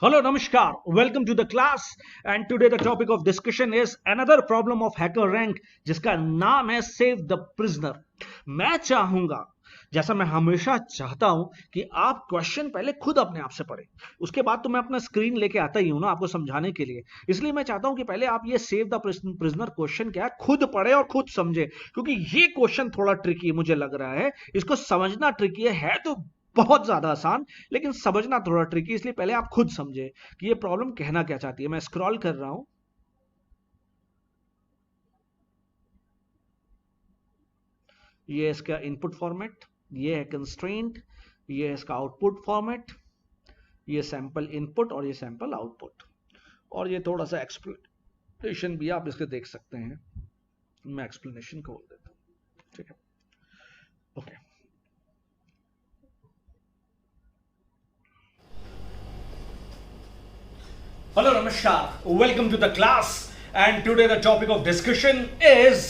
Hello, Namaskar. Welcome to the class. And today the topic of discussion is another problem of Hackerrank, जिसका नाम है Save the Prisoner. मैं चाहूंगा, जैसा मैं हमेशा चाहता हूं, कि आप क्वेश्चन पहले खुद अपने आप से पढ़ें. उसके बाद तो मैं अपना स्क्रीन लेके आता ही हूं ना आपको समझाने के लिए. इसलिए मैं चाहता हूं कि पहले आप ये सेव द प्रिजनर क्वेश्चन क्या है खुद पढ़े और खुद समझे, क्योंकि ये क्वेश्चन थोड़ा ट्रिकी मुझे लग रहा है. इसको समझना ट्रिकी है तो बहुत ज्यादा आसान, लेकिन समझना थोड़ा ट्रिकी. इसलिए पहले आप खुद समझे कि ये प्रॉब्लम कहना क्या चाहती है. मैं स्क्रॉल कर रहा हूं. ये इसका इनपुट फॉर्मेट, ये है कंस्ट्रेंट, ये है इसका आउटपुट फॉर्मेट, ये सैंपल इनपुट और ये सैंपल आउटपुट, और ये थोड़ा सा एक्सप्लेनेशन भी आप इसके देख सकते हैं. मैं एक्सप्लेनेशन खोल देता हूं. ठीक है, okay. Hello, Namaskar. Welcome to the class. And today the topic of discussion is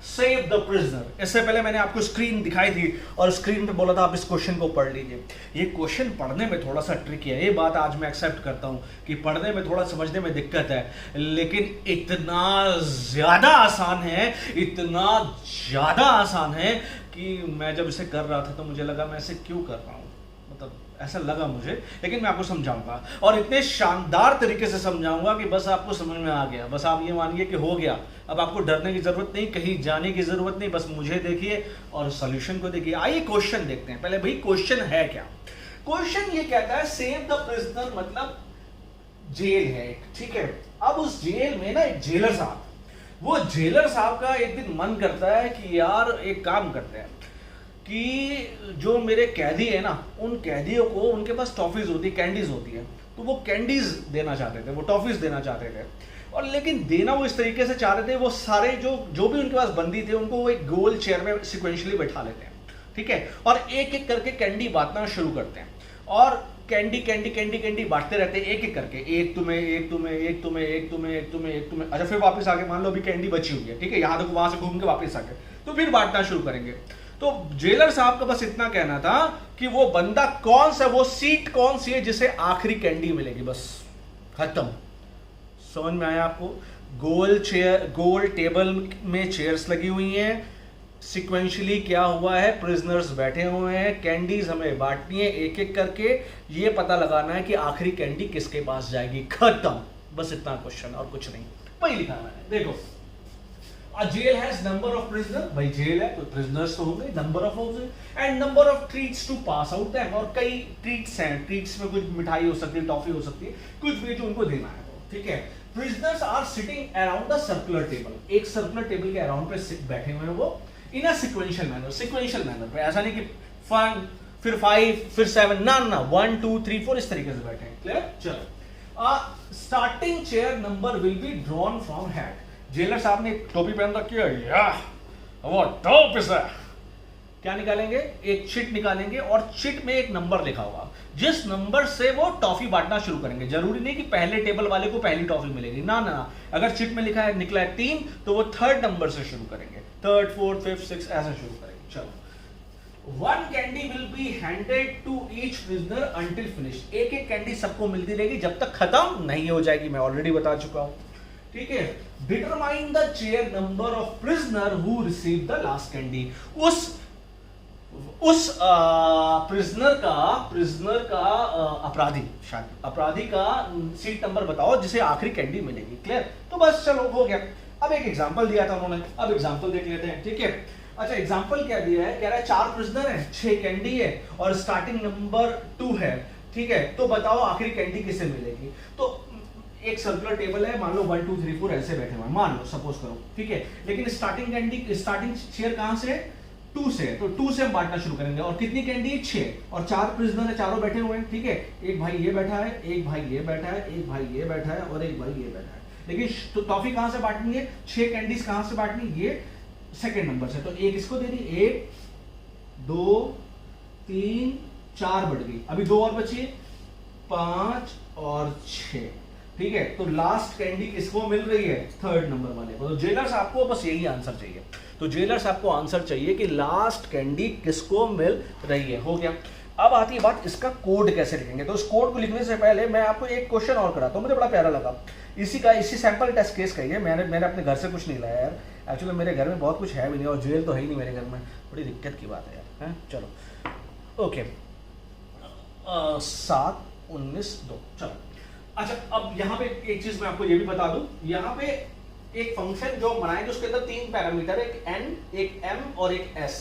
Save the Prisoner. इससे पहले मैंने आपको स्क्रीन दिखाई थी और स्क्रीन पे बोला था आप इस क्वेश्चन को पढ़ लीजिए. ये क्वेश्चन पढ़ने में थोड़ा सा ट्रिकी है, ये बात आज मैं एक्सेप्ट करता हूँ कि पढ़ने में थोड़ा समझने में दिक्कत है, लेकिन इतना ज़्यादा आसान है, इतना ज़्यादा आसान है कि मैं जब इसे कर रहा था तो मुझे लगा मैं इसे क्यों कर रहा हूँ, मतलब ऐसा लगा मुझे. लेकिन मैं आपको समझाऊंगा और इतने शानदार तरीके से समझाऊंगा कि बस आपको समझ में आ गया. बस आप ये मानिए कि हो गया. अब आपको डरने की जरूरत नहीं, कहीं जाने की जरूरत नहीं, बस मुझे देखिए और सॉल्यूशन को देखिए. आइए क्वेश्चन देखते हैं. पहले भाई क्वेश्चन है क्या. क्वेश्चन ये कहता है सेव द प्रिजनर, मतलब जेल है एक, ठीक है. अब उस जेल में ना एक जेलर साहब, वो जेलर साहब का एक दिन मन करता है कि यार एक काम करते हैं कि जो मेरे कैदी है ना, उन कैदियों को उनके पास टॉफीज होती है, कैंडीज होती है, तो वो कैंडीज देना चाहते थे, वो टॉफीज देना चाहते थे. और लेकिन देना वो इस तरीके से चाह रहे थे, वो सारे जो भी उनके पास बंदी थे उनको वो एक गोल चेयर में सिक्वेंशली बैठा लेते हैं, ठीक है. और एक एक करके कैंडी बांटना शुरू करते हैं और कैंडी कैंडी कैंडी कैंडी बांटते रहते हैं एक एक करके. एक तुम्हें, एक तुम्हें, एक तुम्हें, एक तुम्हें, एक तुम्हें, एक तुम्हें. अच्छा, फिर वापस आके मान लो अभी कैंडी बची हुई है, ठीक है, यहाँ तक वहां से घूम के वापस आके तो फिर बांटना शुरू करेंगे. तो जेलर साहब का बस इतना कहना था कि वो बंदा कौन सा, वो सीट कौन सी है जिसे आखिरी कैंडी मिलेगी. बस खत्म. समझ में आया आपको. गोल चेयर, गोल टेबल में चेयर्स लगी हुई हैं, सिक्वेंशली क्या हुआ है, प्रिजनर्स बैठे हुए हैं, कैंडीज हमें बांटनी है एक एक करके. ये पता लगाना है कि आखिरी कैंडी किसके पास जाएगी. खत्म. बस इतना क्वेश्चन और कुछ नहीं. वही लिखा मैंने, देखो. A jail has number of prisoners, भाई जेल है तो prisoners तो होंगे, number of houses and number of treats to pass out है. और कई treats हैं, treats में कुछ मिठाई हो सकती है, टॉफी हो सकती है, कुछ भी जो उनको देना है, ठीक है. Prisoners are sitting around the circular table. एक circular table के around पे बैठे हुए हैं वो in a sequential manner पे. ऐसा नहीं कि 1 फिर 5 फिर 7, ना 1 2 3 4 इस तरीके से बैठे हैं. क्लियर. चलो. Starting chair number will be drawn from hat. Jailer साहब ने टोपी पहन रखी है, याह वो टॉप है. क्या निकालेंगे, एक चिट निकालेंगे और चिट में एक नंबर लिखा होगा, जिस नंबर से वो टॉफी बांटना शुरू करेंगे. जरूरी नहीं कि पहले टेबल वाले को पहली टॉफी मिलेगी, ना ना. अगर चिट में लिखा है, निकला है 3, तो वो थर्ड नंबर से शुरू करेंगे, थर्ड, फोर्थ, फिफ्थ, सिक्स ऐसा शुरू करेंगे. चलो. 1 candy will be handed to each prisoner until finish. एक एक कैंडी सबको मिलती रहेगी जब तक खत्म नहीं हो जाएगी. मैं ऑलरेडी बता चुका हूं, ठीक है. Determine the chair number of prisoner who receive the last candy. उस प्रिजनर का अपराधी का सीट नंबर बताओ जिसे आखिरी कैंडी मिलेगी. क्लियर. तो बस चलो हो गया. अब एक एग्जांपल दिया था उन्होंने, अब एग्जांपल देख लेते हैं, ठीक है. अच्छा, एग्जांपल क्या दिया है, कह रहा है 4 प्रिजनर है, 6 कैंडी है और स्टार्टिंग नंबर 2 है, ठीक है. तो बताओ आखिरी कैंडी किसे मिलेगी. तो एक सर्कुलर टेबल है, मान लो 1 2 3 4 ऐसे बैठे हुए हैं, मान लो, सपोज करो, ठीक है. लेकिन स्टार्टिंग चेयर कहां से है, 2 से है, तो 2 से हम बांटना शुरू करेंगे. और कितनी कैंडी है, 6, और 4 प्रिजनर है, चारों बैठे हुए हैं, ठीक है. एक भाई ये बैठा है, एक भाई ये बैठा है, एक भाई ये बैठा है और एक भाई ये बैठा है. लेकिन तो टॉफी कहां से बांटनी है, 6 कैंडीज कहां से बांटनी, ये सेकेंड नंबर से. तो एक इसको दे दी, 1 2 3 4 बढ़ गई, अभी 2 और बची, 5 और 6, ठीक है. तो लास्ट कैंडी किसको मिल रही है, थर्ड नंबर वाले को. तो जेलर साहब को बस यही आंसर चाहिए. तो जेलर साहब को आंसर चाहिए कि लास्ट कैंडी किसको मिल रही है. हो गया. अब आती है बात इसका कोड कैसे लिखेंगे। तो इस कोड को लिखने से पहले मैं आपको एक क्वेश्चन और कराता हूँ, मुझे बड़ा प्यारा लगा। इसी सैंपल टेस्ट केस का ही है, मैंने अपने घर से कुछ नहीं लाया यार। एक्चुअली मेरे घर में बहुत कुछ है भी नहीं और जेल तो है ही नहीं मेरे घर में, बड़ी दिक्कत की बात है यार। हैं चलो ओके 7 19 2 चलो। अच्छा अब यहाँ पे एक चीज मैं आपको ये भी बता दूं, यहाँ पे एक फंक्शन जो बनाएंगे उसके अंदर 3 पैरामीटर, एक n, एक m और एक s।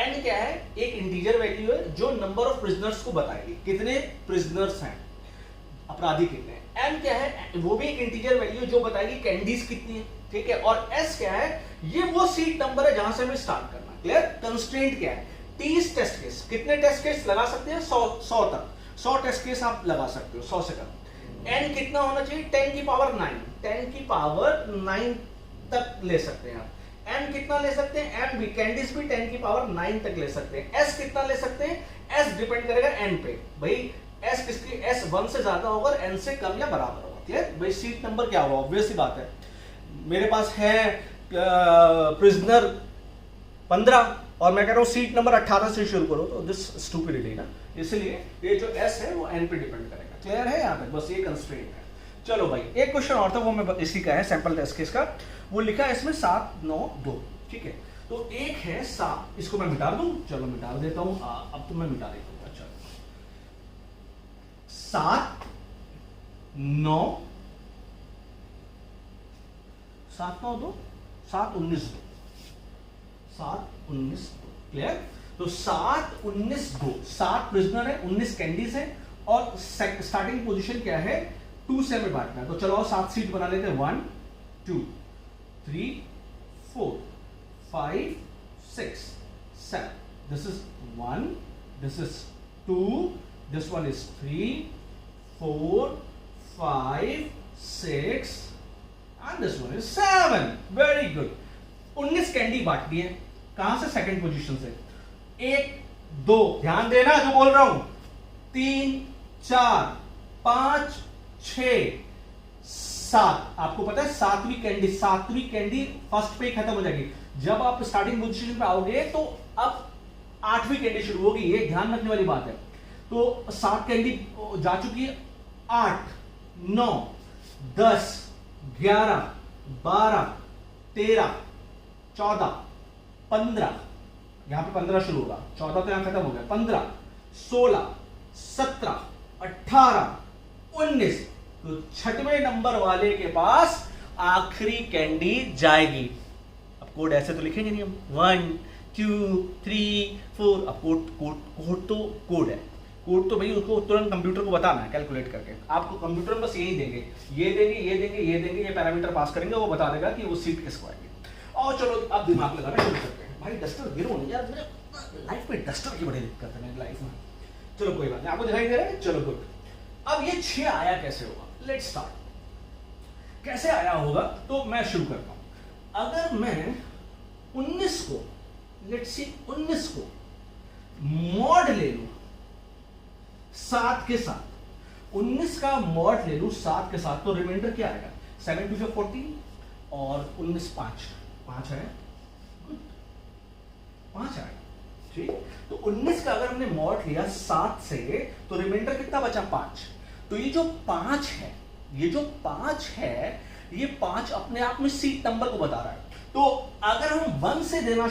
n क्या है, एक इंटीजर वैल्यू है जो नंबर ऑफ प्रिजनर्स को बताएगी, कितने प्रिजनर्स हैं, अपराधी कितने हैं। m क्या है, वो भी एक इंटीजर वैल्यू जो बताएगी कैंडीज कितनी है, ठीक है। और s क्या है, ये वो सीट नंबर है जहां से हमें स्टार्ट करना है। क्लियर। कंस्ट्रेंट क्या है, 30 टेस्ट केस। कितने टेस्ट केस लगा सकते हैं, 100 तक, 100 टेस्ट केस आप लगा सकते हो, 100 से कम। n कितना होना चाहिए, 10 की पावर 9, 10 की पावर 9 तक ले सकते हैं आप। m कितना ले सकते हैं, m भी कैंडीज भी 10 की पावर 9 तक ले सकते हैं। s कितना ले सकते हैं, s डिपेंड करेगा n पे, भाई s किसकी, s 1 से ज्यादा होगा, n से कम या बराबर होगा। ठीक है भाई, सीट नंबर क्या होगा, ऑब्वियस सी बात है। मेरे पास है प्रिजनर 15 और मैं कह रहा हूं सीट नंबर 18 से शुरू करो, तो दिस स्टूपिडिटी ना, इसलिए ये जो s है वो n पे डिपेंड करेगा। क्लियर है यहाँ तक, बस ये कंस्ट्रेंट है। चलो भाई एक क्वेश्चन और था, वो मैं इसी का है, सैंपल टेस्ट केस का। वो लिखा है इसमें 7 9 2, ठीक है। तो एक है 7, इसको मैं मिटा दूं, चलो मिटा देता हूं, अब तो मैं मिटा देता हूं। अच्छा 7 9 7 9 2 7 19 2 7 19 2। क्लियर। तो 7 19 2, 7 प्रिजनर है, 19 कैंडीज है और स्टार्टिंग पोजीशन क्या है, 2 से हमें बांटना है। तो चलो 7 सीट बना लेते हैं, 1 2 3 4 5 6 7। This is 1, this is 2, this one is 3 4 5 6 and this one is 7। Very good. 19 candy बांट दी है, कहां से, सेकंड पोजीशन से। 1 2, ध्यान देना जो बोल रहा हूं, 3 4 5 6 7। आपको पता है सातवीं कैंडी फर्स्ट पे खत्म हो जाएगी। जब आप स्टार्टिंग पोजीशन पे आओगे तो अब 8वीं कैंडी शुरू होगी, ये ध्यान रखने वाली बात है। तो 7 कैंडी जा चुकी है, 8 9 10 11 12 13 14 15, यहां पे 15 शुरू होगा, 14 तो यहां खत्म हो गया, 15 16 17 18 19। तो 6वें नंबर वाले के पास आखिरी कैंडी जाएगी। अब कोड ऐसे तो लिखेंगे नहीं हम, 1 2 3 4। अब कोड तो कोड है, कोड तो भाई उसको तुरंत कंप्यूटर को बताना है कैलकुलेट करके। आपको कंप्यूटर में बस यही देंगे, ये देंगे ये देंगे ये देंगे, ये पैरामीटर पास करेंगे, वो बता देगा कि वो सीट किसको आएगी। और चलो अब दिमाग लगाना शुरू करते हैं। भाई डस्टर गिरो नहीं यार, मेरे लाइफ में डस्टर की बड़ी दिक्कत है मेरी लाइफ में। चलो कोई बात नहीं, आपको दिखाई दे रहा है, चलो गुड। अब ये 6 आया कैसे होगा, लेट्स स्टार्ट। कैसे आया होगा, तो मैं शुरू करता हूं। अगर मैं 19 को, लेट्स सी 19 को मॉड ले लूं 7 के साथ, 19 का मॉड ले लूं 7 के साथ, तो रिमाइंडर क्या आएगा, 7 2 से 14 और 19 5 है, 5 आएगा, ठीक। तो 19 का अगर हमने मॉड लिया 7 से, तो रिमाइंडर कितना बचा, 5। तो ये जो 5 है, ये 5 अपने आप में सीट नंबर को बता रहा है। तो अगर हम 1 से देना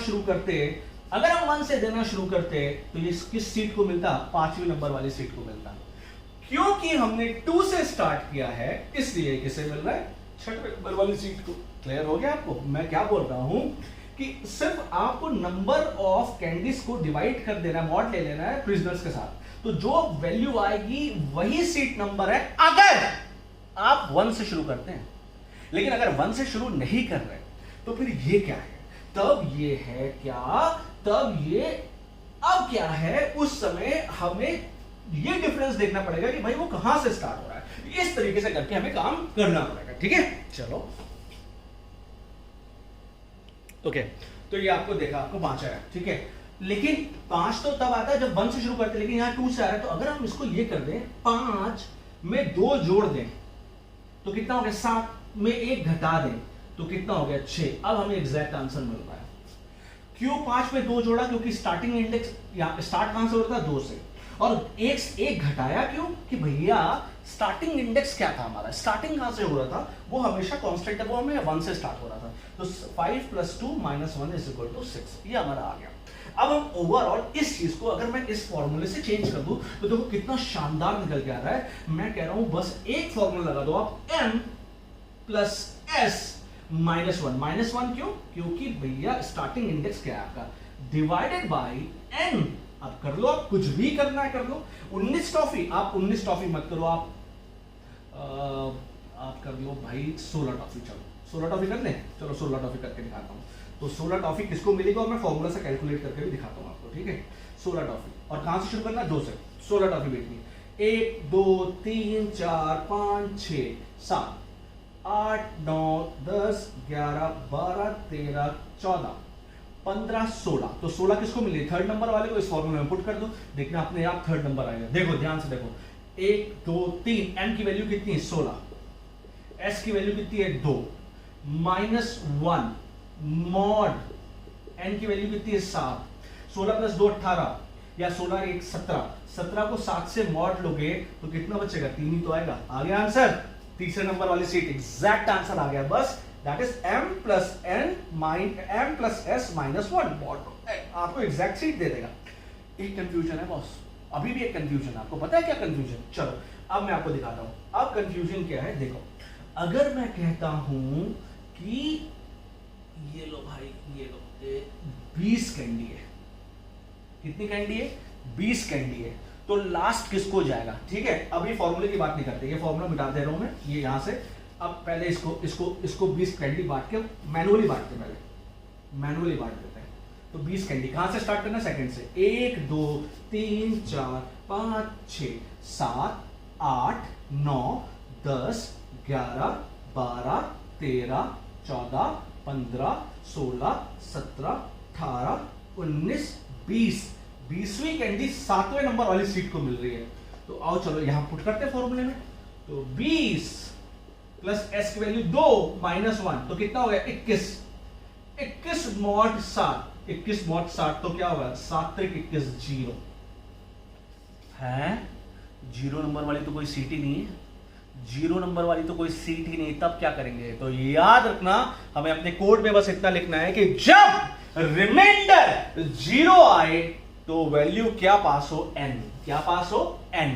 शुरू करते, तो ये किस सीट को मिलता, 5वीं नंबर वाली सीट को मिलता। क्योंकि हमने 2 से स्टार्ट किया है, इसलिए किसे मिल रहा है, 6वें नंबर वाली सीट को। क्लियर हो गया आपको मैं क्या बोल रहा हूं, कि सिर्फ आपको नंबर ऑफ कैंडीज को डिवाइड कर देना, मॉड ले लेना है प्रिजनर्स के साथ, तो जो वैल्यू आएगी वही सीट नंबर है, अगर आप 1 से शुरू करते हैं। लेकिन अगर 1 से शुरू नहीं कर रहे, तो फिर ये क्या है, तब ये है क्या, तब ये अब क्या है, उस समय हमें ये डिफरेंस देखना पड़ेगा कि भाई वो कहां से स्टार्ट हो रहा है। इस तरीके से करके हमें काम करना पड़ेगा, ठीक है। चलो ओके, तो ये आपको देखा, आपको 5 आया, ठीक है। लेकिन 5 तो तब आता है जब 1 से शुरू करते हैं, लेकिन यहां 2 से आ रहा है। तो अगर हम इसको ये कर दें, 5 में 2 जोड़ दें तो कितना हो गया, 7 में 1 घटा दें तो कितना हो गया, 6। अब हमें एग्जैक्ट आंसर मिल रहा है। क्यों 5 में 2 जोड़ा, क्योंकि स्टार्टिंग इंडेक्स, स्टार्ट कहां से होता है, 2 से, और एक घटाया क्यों कि भैया स्टार्टिंग इंडेक्स क्या था हमारा, स्टार्टिंग कहां से हो रहा था, वो हमेशा कांस्टेंट है, वो हमें 1 से स्टार्ट हो रहा था। तो 5 + 2 - 1 = 6, ये हमारा आ गया। अब हम ओवरऑल इस चीज को अगर मैं इस फॉर्मूले से चेंज कर दूं तो देखो कितना शानदार निकल के आ रहा है। मैं कह रहा हूं बस एक फॉर्मूला लगा दो आप, m + s - 1 क्यों, क्योंकि भैया स्टार्टिंग इंडेक्स क्या है आपका, डिवाइडेड बाय n। आप कर लो, आप कुछ भी करना है कर लो। 19 टॉफी, आप 19 टॉफी मत करो, आप कर लो भाई 16 टॉफी। चलो 16 टॉफी कर ले, चलो 16 टॉफी करके दिखाता हूँ। तो 16 टॉफी किसको मिलेगा और मैं फॉर्मूला से कैलकुलेट करके भी दिखाता हूँ आपको, ठीक है। 16 टॉफी, और कहां से शुरू करना, 2 से। 16 टॉफी बेटनी, 1 2 3 4 5 6 7 8 9 10 11 12 13 14 15 16। तो 16 किसको मिली, थर्ड नंबर वाले को इस फॉर्मूले में पुट कर दो, देखना अपने आप थर्ड नंबर आएगा। देखो ध्यान से देखो, 1 2 3, m की वैल्यू कितनी है 16, s की वैल्यू कितनी है 2, -1 मॉड n की वैल्यू कितनी है 7, 16 + 2 18, या 16 1 17, 17 को 7 से मॉड लोगे तो कितना बचेगा, 3 ही तो आएगा। आ गया आंसर, तीसरे नंबर वाली सीट, एग्जैक्ट आंसर आ गया। बस that is m + s - 1 mod, आपको एग्जैक्ट सीट दे देगा। एक कंफ्यूजन है बॉस, अभी भी एक कंफ्यूजन है, आपको पता है क्या कंफ्यूजन, चलो अब मैं आपको दिखाता हूं। अब कंफ्यूजन क्या है, देखो अगर मैं कहता हूं कि ये लो भाई, ये लो 20 कैंडी है, कितनी कैंडी है, 20 कैंडी है, तो लास्ट किसको जाएगा, ठीक है। अभी फॉर्मूले की बात नहीं करते, ये फॉर्मूला मिटा दे रहा हूं मैं, ये यहां से। अब पहले इसको 20 कैंडी बांट के मैनुअली बांटते हैं, पहले मैनुअली बांट देते हैं। तो 20 कैंडी कहां से स्टार्ट करना, सेकंड से। 1 2 3 4 5 6 7 8 9 10 11 12 13 14 15 16 17 18 19 20, 20वीं कैंडी 7वें नंबर वाली सीट को मिल रही है। तो आओ चलो यहां पुट करते हैं फॉर्मूले में। तो 20 + s की वैल्यू 2 - 1, तो कितना हो गया 21, 21 मॉड 7, 21 मॉड 7, तो क्या होगा 7 3 21 0 है। 0 नंबर वाली तो कोई सीट ही नहीं है, 0 नंबर वाली तो कोई सीट ही नहीं, तब क्या करेंगे, तो याद रखना हमें अपने कोड में बस इतना लिखना है कि जब रिमाइंडर 0 आए तो वैल्यू क्या पास हो, n, क्या पास हो, n।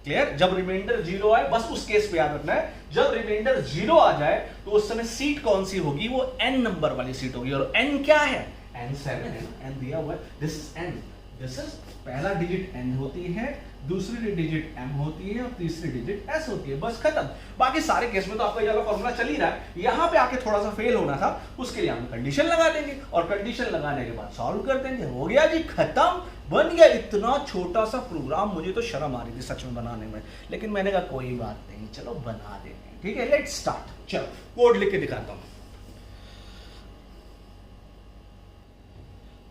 क्लियर, जब रिमाइंडर 0 आए बस उस केस पे याद रखना है, जब रिमाइंडर 0 आ जाए तो उस समय सीट कौन सी होगी, वो n नंबर वाली सीट होगी। और n क्या है, n 7 है, n दिया हुआ है, this is n, this is पहला डिजिट n होती है, दूसरी डिजिट m होती है और तीसरी डिजिट s होती है, बस खत्म। बाकी सारे केस में तो आपका ये वाला फॉर्मूला चल ही रहा है। यहां पे आके थोड़ा सा फेल होना था, उसके लिए हम कंडीशन लगा देंगे और कंडीशन लगाने के बाद सॉल्व कर देंगे, हो गया जी खत्म, बन गया। इतना छोटा सा प्रोग्राम, मुझे तो शर्म आ रही थी सच में बनाने में, लेकिन मैंने कहा कोई बात नहीं, चलो बना देते हैं, ठीक है। लेट्स स्टार्ट, चलो कोड लिख के दिखाता हूं।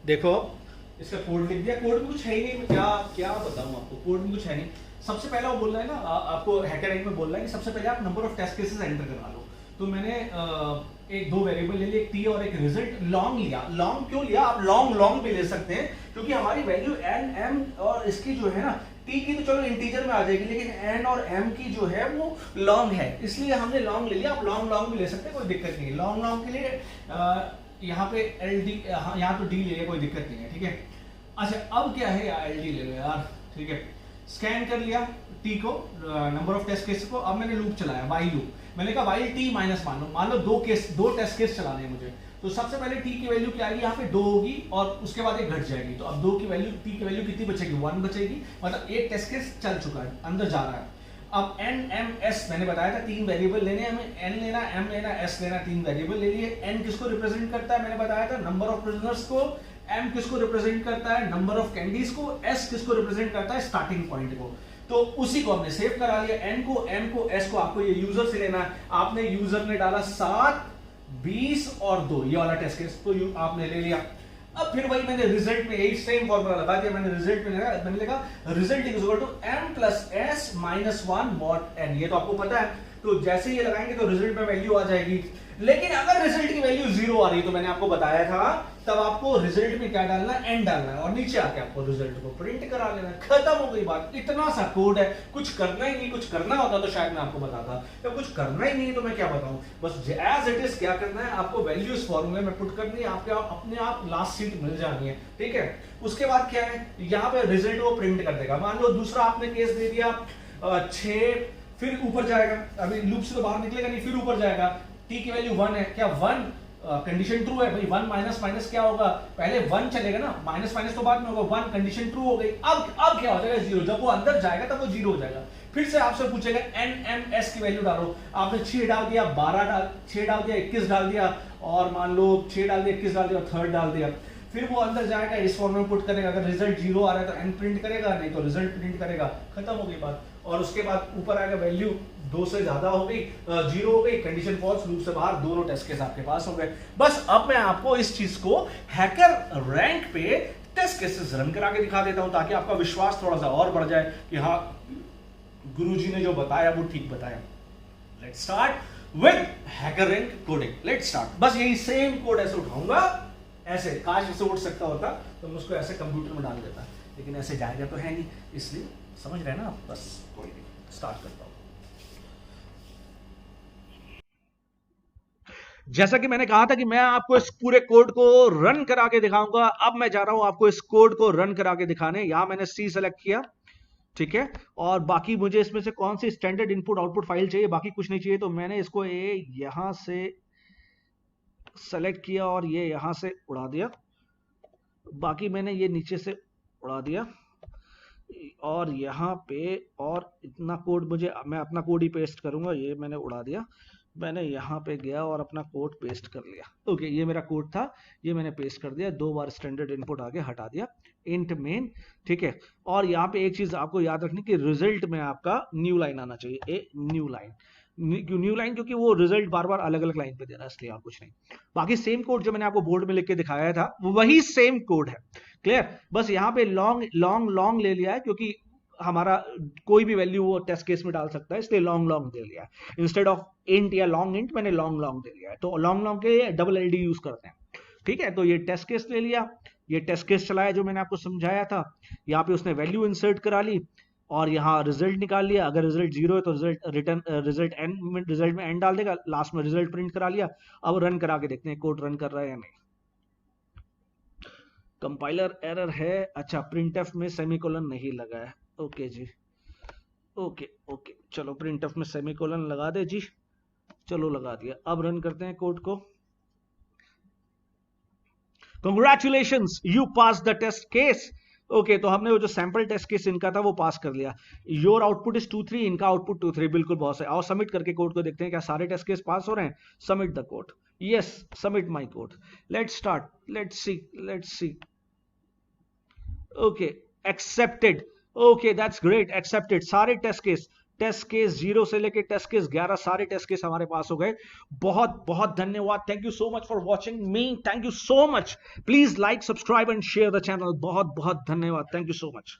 देखो इसका कोड लिख दिया, कोड में कुछ है ही नहीं, मैं क्या बताऊं आपको, कोड में कुछ है नहीं। सबसे पहला वो बोल रहा है ना, आपको हैकररैंक में बोल रहा है कि सबसे पहले आप number of test cases enter करा लो। तो मैंने एक दो वेरिएबल ले लिए, एक टी और एक रिजल्ट। लॉन्ग लिया, लॉन्ग क्यों लिया, आप लॉन्ग भी ले सकते हैं, क्योंकि हमारी वैल्यू एन एम और इसकी जो है ना, टी की तो चलो इंटीजर में आ जाएगी, लेकिन एन और एम की जो है वो लॉन्ग है, इसलिए हमने लॉन्ग ले लिया। आप लॉन्ग भी ले सकते हैं, कोई दिक्कत नहीं है। लॉन्ग के लिए यहाँ पे एल डी, यहाँ तो डी ले लिया, कोई दिक्कत नहीं है, ठीक है। अच्छा अब क्या है, एल डी ले लो यार, ठीक है। स्कैन कर लिया टी को, नंबर ऑफ टेस्ट केस को। अब मैंने लूप चलाया, वाई लूप। मैंने कहा वाई टी माइनस मान लो दो टेस्ट केस चलाने हैं मुझे। तो सबसे पहले टी की वैल्यू क्या आएगी, यहाँ पे 2 होगी और उसके बाद 1 घट जाएगी। तो अब 2 की वैल्यू, टी की वैल्यू कितनी बचेगी, 1 बचेगी, मतलब एक टेस्ट केस चल चुका है, अंदर जा रहा है। अब n m s मैंने बताया था 3 वेरिएबल लेने हैं हमें, n लेना, m लेना, s लेना, 3 वेरिएबल ले लिए। n किसको रिप्रेजेंट करता है, मैंने बताया था नंबर ऑफ प्रिजनर्स को, m किसको रिप्रेजेंट करता है नंबर ऑफ कैंडीज को, s किसको रिप्रेजेंट करता है स्टार्टिंग पॉइंट को। तो उसी को हमने सेव करा लिया, n को, m को, s को। आपको ये यूजर से लेना है, आपने यूजर ने डाला 7 20 और 2, ये वाला टेस्ट केस, तो आपने ले लिया। अब फिर वही मैंने रिजल्ट में यही सेम फॉर्मूला लगा दिया। मैंने रिजल्ट में मैंने लिखा result is equal to m + s - 1 mod n, ये तो आपको पता है। तो जैसे ये लगाएंगे तो रिजल्ट में वैल्यू आ जाएगी। लेकिन अगर रिजल्ट की वैल्यू 0 आ रही है, तो मैंने आपको बताया था तब आपको रिजल्ट में क्या डालना है, एन डालना है, और नीचे आके आपको रिजल्ट को प्रिंट करा लेना है। खत्म हो गई बात। इतना सा कोड है, कुछ करना ही नहीं। कुछ करना होता तो शायद मैं आपको बताता, या कुछ करना ही नहीं तो मैं क्या बताऊं। बस एज इट इज क्या करना है, आपको वैल्यू इस फॉर्मूले में पुट करनी है, आपके अपने आप लास्ट सीट मिल जानी है, ठीक है। उसके बाद क्या है, यहाँ पे रिजल्ट वो प्रिंट कर देगा। मान लो दूसरा आपने केस दे दिया 6, फिर ऊपर जाएगा, अभी लूप से तो बाहर निकलेगा नहीं, फिर ऊपर जाएगा। टी की वैल्यू 1 है, क्या 1 कंडीशन ट्रू है भाई। 1 माइनस माइनस क्या होगा, पहले 1 चलेगा ना, माइनस माइनस तो बाद में होगा। 1 कंडीशन ट्रू हो गई। अब क्या हो जाएगा, 0। जब वो अंदर जाएगा तब वो 0 हो जाएगा। फिर से आपसे पूछेगा NMS की वैल्यू डालो। आपने 6 डाल दिया, 6 डाल दिया, 21 डाल दिया, और मान लो 6 डाल दिया, 21 डाल दिया और थर्ड डाल दिया। फिर वो अंदर जाएगा, इस फॉर्म में पुट करेगा। अगर रिजल्ट 0 आ रहा है तो n प्रिंट करेगा, नहीं तो रिजल्ट प्रिंट करेगा। खत्म हो गई बात। और उसके बाद ऊपर आएगा वैल्यू 2 से ज्यादा हो गई, 0 हो गई, कंडीशन फॉल्स, लूप से बाहर, दोनों टेस्ट केस आपके पास हो गए। बस अब मैं आपको इस चीज को हैकर रैंक पे टेस्ट केसेस रन करा के दिखा देता हूं, ताकि आपका विश्वास थोड़ा सा और बढ़ जाए कि हाँ, गुरुजी ने जो बताया वो ठीक बताया। Let's start with HackerRank coding. Let's start. बस यही सेम कोड ऐसे उठाऊंगा, ऐसे काश ऐसे उठ सकता होता तो मैं उसको ऐसे कंप्यूटर में डाल देता, लेकिन ऐसे जाएगा तो है नहीं, इसलिए समझ रहे हैं ना। बस कोई नहीं, स्टार्ट करता हूं। जैसा कि मैंने कहा था कि मैं आपको इस पूरे कोड को रन करा के दिखाऊंगा। अब मैं जा रहा हूं आपको इस कोड को रन करा के दिखाने। यहां मैंने C सेलेक्ट किया, ठीक है, और बाकी मुझे इसमें से कौन सी स्टैंडर्ड इनपुट आउटपुट फाइल चाहिए, बाकी कुछ नहीं चाहिए, तो मैंने इसको यहां से सेलेक्ट किया और ये यहां से उड़ा दिया। बाकी मैंने ये नीचे से उड़ा दिया, और यहाँ पे और इतना कोड मैं अपना कोड ही पेस्ट करूंगा। ये मैंने उड़ा दिया, मैंने यहाँ पे गया और अपना कोड पेस्ट कर लिया। ओके, ये मेरा कोड था, ये मैंने पेस्ट कर दिया। 2 बार स्टैंडर्ड इनपुट आगे हटा दिया, इंट मेन, ठीक है। और यहाँ पे एक चीज आपको याद रखनी कि रिजल्ट में आपका न्यू लाइन आना चाहिए, a new line. New line क्योंकि वो रिजल्ट बार बार अलग अलग लाइन पे दे रहा है, इसलिए और कुछ नहीं। बाकी सेम कोड जो मैंने आपको बोर्ड में लिख के दिखाया था वही सेम कोड है। क्लियर। बस यहाँ पे लॉन्ग लॉन्ग लॉन्ग ले लिया है, क्योंकि हमारा कोई भी वैल्यू वो टेस्ट केस में डाल सकता है, इसलिए लॉन्ग लॉन्ग दे लिया है। इंस्टेड ऑफ इंट या लॉन्ग इंट मैंने लॉन्ग लॉन्ग दे लिया है। तो लॉन्ग लॉन्ग के लिए डबल LD यूज करते हैं, ठीक है। तो ये टेस्ट केस ले लिया, ये टेस्ट केस चलाया जो मैंने आपको समझाया था। यहाँ पे उसने वैल्यू इंसर्ट करा ली और यहाँ रिजल्ट निकाल लिया। अगर रिजल्ट 0 है तो रिजल्ट में एन डाल देगा, लास्ट में रिजल्ट प्रिंट करा लिया। अब रन करा के देखते हैं कोड रन कर रहा है या नहीं। कंपाइलर एरर है, अच्छा, प्रिंटफ में सेमीकोलन नहीं लगा है। ओके जी, ओके ओके, चलो प्रिंटफ में सेमीकोलन लगा दे जी, चलो लगा दिया। अब रन करते हैं कोड को। Congratulations, you passed the test case. Okay, तो हमने वो जो सैंपल टेस्ट केस इनका था वो पास कर लिया। योर आउटपुट इज 2-3, इनका आउटपुट 2-3, बिल्कुल बहुत सही। आओ सबमिट करके कोड को देखते हैं क्या सारे टेस्ट केस पास हो रहे हैं। Submit the code, yes, submit my code. Let's start, let's see. Okay, accepted. Okay, that's great, accepted. सारे टेस्ट केस 0 से लेके टेस्ट केस 11, सारे टेस्ट केस हमारे पास हो गए। बहुत बहुत धन्यवाद। Thank you so much for watching me, thank you so much. Please like, subscribe and share the channel. बहुत बहुत धन्यवाद, थैंक यू सो मच।